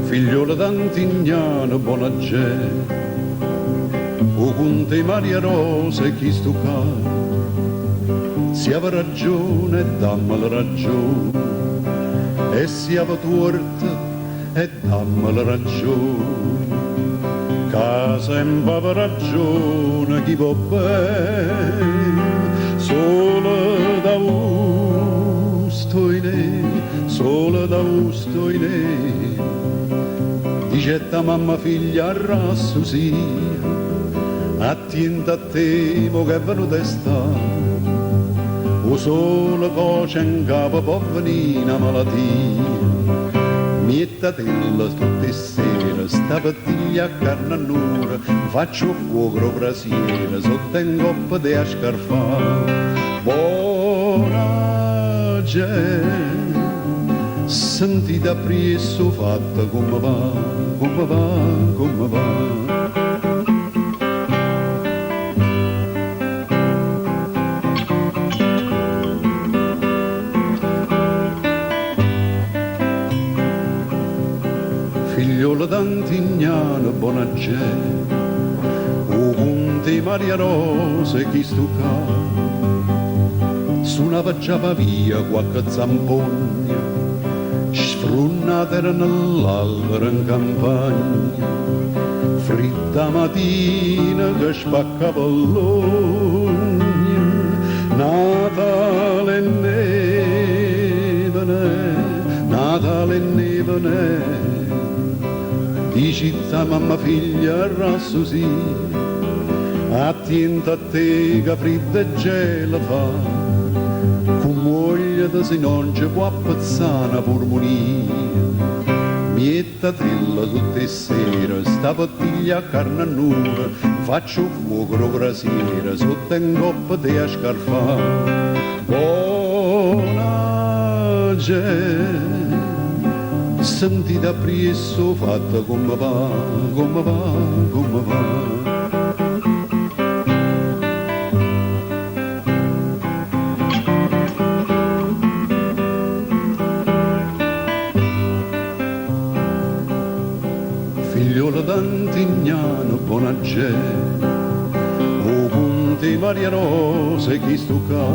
Figliola d'Antignano, buona gente, o conte Maria Rosa e chi stucca, si aveva ragione e dammela ragione, e si aveva torta e dammela ragione, casa in bava ragione chi va bene, solo da usto in solo da usto in dicetta mamma figlia rasso sia, attenta a te mo che è venuta sta, o solo voce in capo può venire una malattia, mietatella tutte le sere, sta pettiglia a carne nura, faccio fuoco brasiera, sotto in coppa di a scarfare, buona gente. Sentita presso fatta come va, come va, come va. Figliola d'Antignano, buona gente, o conte Maria Rosa e chi stucca, suonava già via qualche zampogna, sfrunnata era nell'albero in campagna, fritta mattina che spaccava l'ogna, Natale e neve, Natale e neve, di città mamma figlia rasso sì, attenta a te che fredda e gela fa, da se non ci può appazzare una purmonia, mietatella tutte le sere, sta pettiglia a carne nura, faccio fuoco brasiera, sotto in coppa di a scarfare, buona gente, sentita presso fatta come va, come va, come va. Figliola d'Antignano, buona gente, o conte Maria Rosa e chi stucca,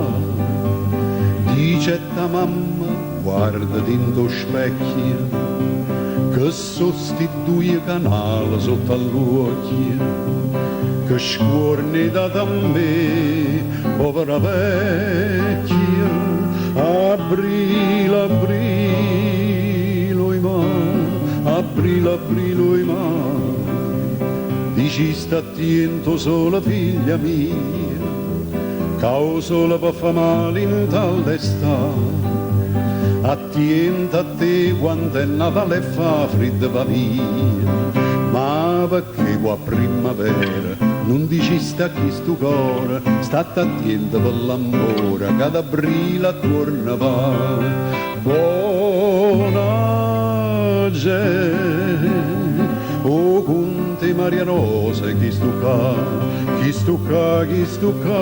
dice ta mamma, guarda dinto specchio, che so sti due canali sotto all'occhio, che scuorni da me, povera vecchia, aprila, aprilo, aprilo i mani, dici sta attento sola figlia mia, che sola può fa male in tal d'estate, attenta a te quando è Natale fa fredda va via, ma perché qua primavera non dici sta chi sto cuore, state attenta per l'amore, che ad aprile torna va, buona gente, o conte Maria Rosa chi stucca, chi stucca, chi stucca.